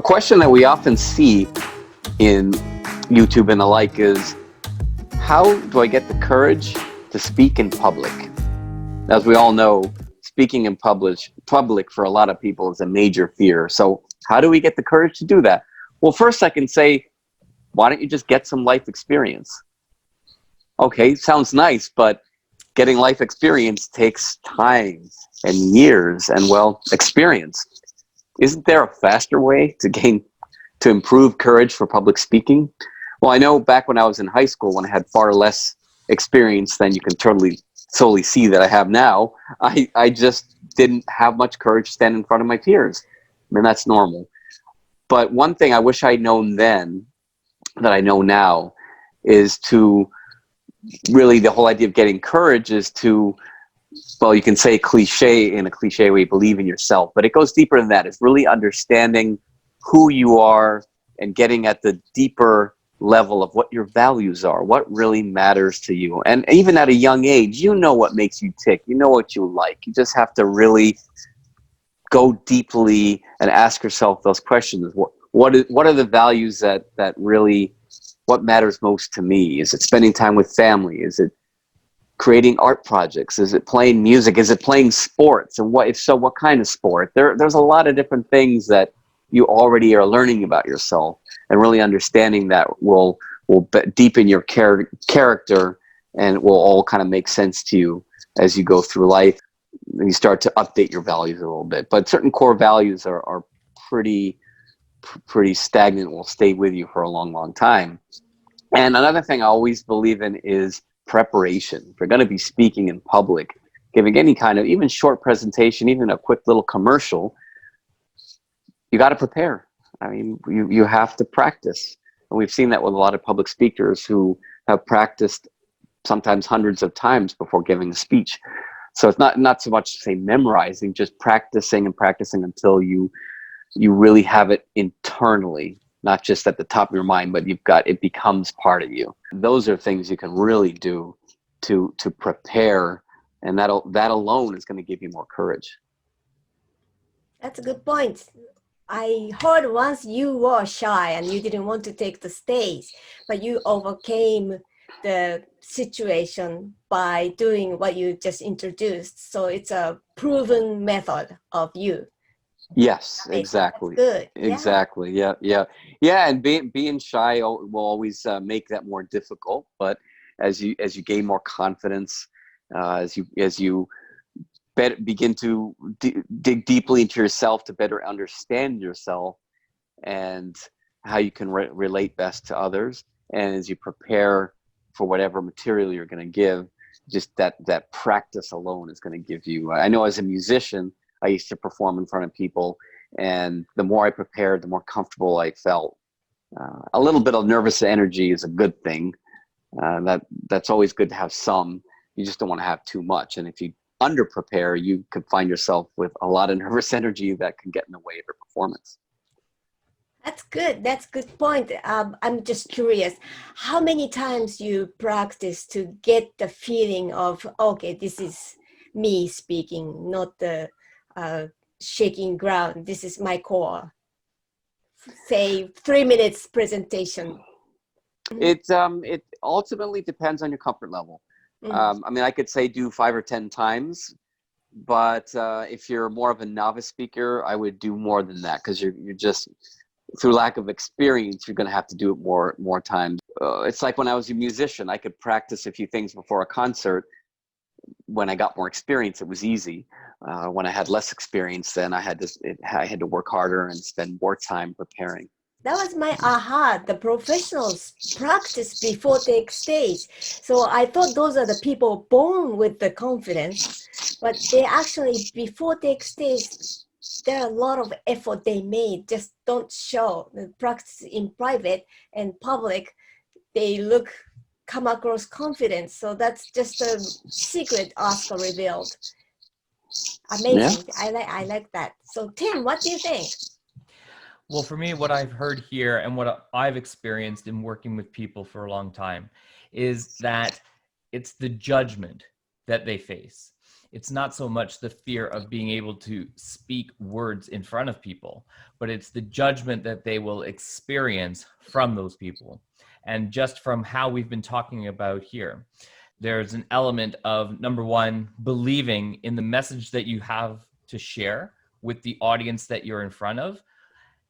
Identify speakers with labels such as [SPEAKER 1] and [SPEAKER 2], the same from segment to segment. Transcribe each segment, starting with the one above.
[SPEAKER 1] question that we often see in YouTube and the like is, how do I get the courage to speak in public? As we all know, speaking in public for a lot of people is a major fear. So how do we get the courage to do that? Well, first I can say, why don't you just get some life experience? Okay, sounds nice, but getting life experience takes time and years and, well, experience. Isn't there a faster way to improve courage for public speaking? Well, I know back when I was in high school, when I had far less experience than you can totally see that I have now, I just didn't have much courage to stand in front of my peers. I mean, that's normal. But one thing I wish I'd known then that I know now is to really, the whole idea of getting courage is to, well, you can say cliche in a cliche way, believe in yourself, but it goes deeper than that. It's really understanding who you are and getting at the deeper level of what your values are, what really matters to you. And even at a young age, you know what makes you tick, you know what you like. You just have to really go deeply and ask yourself those questions. What are the values that really, what matters most to me? Is it spending time with family? Is it creating art projects? Is it playing music? Is it playing sports? And if so, what kind of sport? There's a lot of different things that you already are learning about yourself, and really understanding that will deepen your character, and it will all kind of make sense to you as you go through life. And you start to update your values a little bit. But certain core values are pretty stagnant, will stay with you for a long, long time. And another thing I always believe in is preparation. If you're going to be speaking in public, giving any kind of even short presentation, even a quick little commercial, you got to prepare. I mean, you have to practice. And we've seen that with a lot of public speakers who have practiced sometimes hundreds of times before giving a speech. So it's not so much to say memorizing, just practicing and practicing until you really have it internally, not just at the top of your mind, but it becomes part of you. Those are things you can really do to prepare, and that alone is going to give you more courage.
[SPEAKER 2] That's a good point. I heard once you were shy and you didn't want to take the stage, but you overcame the situation by doing what you just introduced. So it's a proven method of you.
[SPEAKER 1] Yes, exactly.
[SPEAKER 2] Good.
[SPEAKER 1] Exactly. Yeah. And being shy will always make that more difficult. But as you gain more confidence, as you begin to dig deeply into yourself to better understand yourself and how you can relate best to others, and as you prepare for whatever material you're going to give, just that practice alone is going to give you. I know as a musician, I used to perform in front of people, and the more I prepared, the more comfortable I felt. A little bit of nervous energy is a good thing. That's always good to have some. You just don't want to have too much. And if you under prepare, you could find yourself with a lot of nervous energy that can get in the way of your performance.
[SPEAKER 2] That's good. That's a good point. I'm just curious, how many times you practice to get the feeling of, okay, this is me speaking, not the shaking ground. This is my core. Say 3 minutes presentation.
[SPEAKER 1] It ultimately depends on your comfort level. I mean, I could say do 5 or 10 times, but if you're more of a novice speaker, I would do more than that, because you're just, through lack of experience, you're going to have to do it more times. It's like when I was a musician, I could practice a few things before a concert. When I got more experience, it was easy. When I had less experience, then I had to work harder and spend more time preparing.
[SPEAKER 2] That was my aha. The professionals practice before take stage. So I thought those are the people born with the confidence, but they actually, before take stage, there are a lot of effort they made, just don't show. The practice in private and public, they come across confident. So that's just a secret Oscar revealed. Amazing. Yeah. I like that. So Tim, what do you think?
[SPEAKER 3] Well, for me, what I've heard here and what I've experienced in working with people for a long time is that it's the judgment that they face. it's not so much the fear of being able to speak words in front of people, but it's the judgment that they will experience from those people. And just from how we've been talking about here, there's an element of, number one, believing in the message that you have to share with the audience that you're in front of.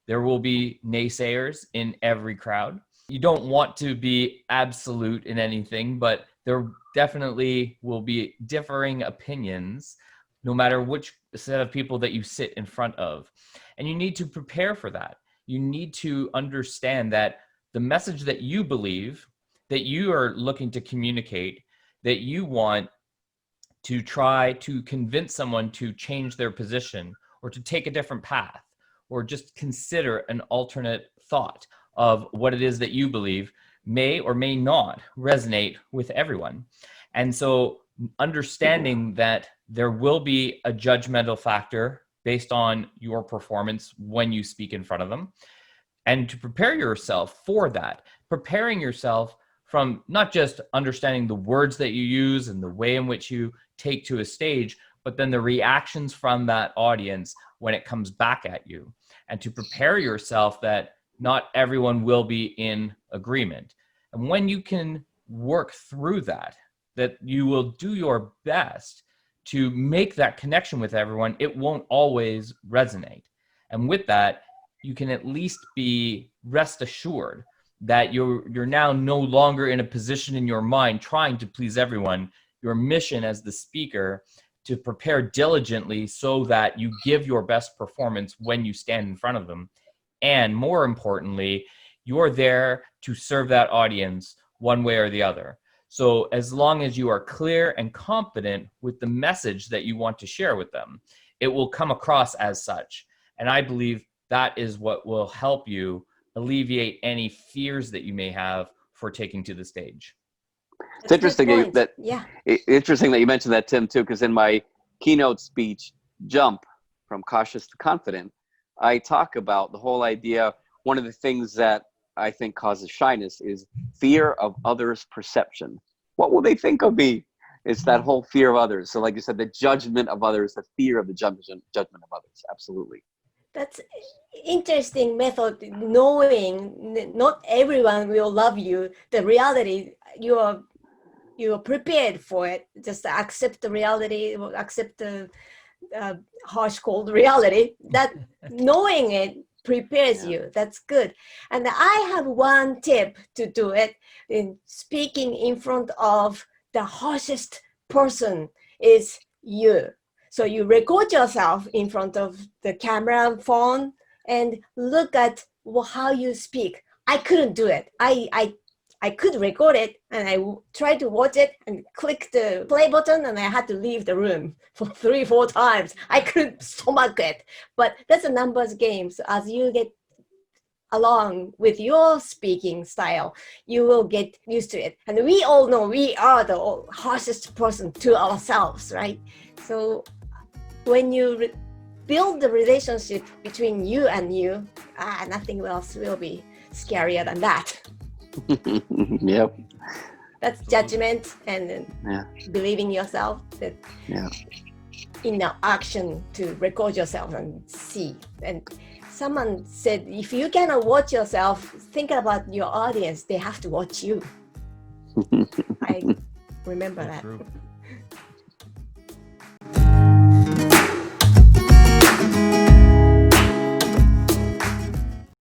[SPEAKER 3] There will be naysayers in every crowd. You don't want to be absolute in anything, but there definitely will be differing opinions no matter which set of people that you sit in front of. And you need to prepare for that. You need to understand that the message that you believe, that you are looking to communicate, that you want to try to convince someone to change their position or to take a different path, or just consider an alternate thought of what it is that you believe, may or may not resonate with everyone. And so understanding that there will be a judgmental factor based on your performance when you speak in front of them, and to prepare yourself for that, preparing yourself from not just understanding the words that you use and the way in which you take to a stage, but then the reactions from that audience when it comes back at you, and to prepare yourself that not everyone will be in agreement. And when you can work through that, that you will do your best to make that connection with everyone, it won't always resonate. And with that, you can at least be rest assured that you're now no longer in a position in your mind trying to please everyone. Your mission as the speaker to prepare diligently so that you give your best performance when you stand in front of them. And more importantly, you're there to serve that audience one way or the other. So as long as you are clear and confident with the message that you want to share with them, it will come across as such. And I believe that is what will help you alleviate any fears that you may have for taking to the stage.
[SPEAKER 1] It's interesting interesting that you mentioned that, Tim, too, because in my keynote speech, Jump from Cautious to Confident, I talk about the whole idea. One of the things that I think causes shyness is fear of others' perception. What will they think of me? It's that whole fear of others. So like you said, the judgment of others, the fear of the judgment of others. Absolutely.
[SPEAKER 2] That's interesting method, knowing not everyone will love you. The reality, you are prepared for it. Just accept the reality, accept the harsh, cold reality. That knowing it prepares you. That's good. And I have one tip to do it in speaking in front of the harshest person is you. So you record yourself in front of the camera phone and look at how you speak. I couldn't do it. I could record it and I tried to watch it and click the play button and I had to leave the room for 3-4 times. I couldn't stomach it. But that's a numbers game. So as you get along with your speaking style, you will get used to it. And we all know we are the harshest person to ourselves, right? So when you build the relationship between you and you, nothing else will be scarier than that.
[SPEAKER 1] Yep.
[SPEAKER 2] That's judgment and believing yourself, that in the action to record yourself and see. And someone said, if you cannot watch yourself, think about your audience. They have to watch you. I remember that.
[SPEAKER 3] True.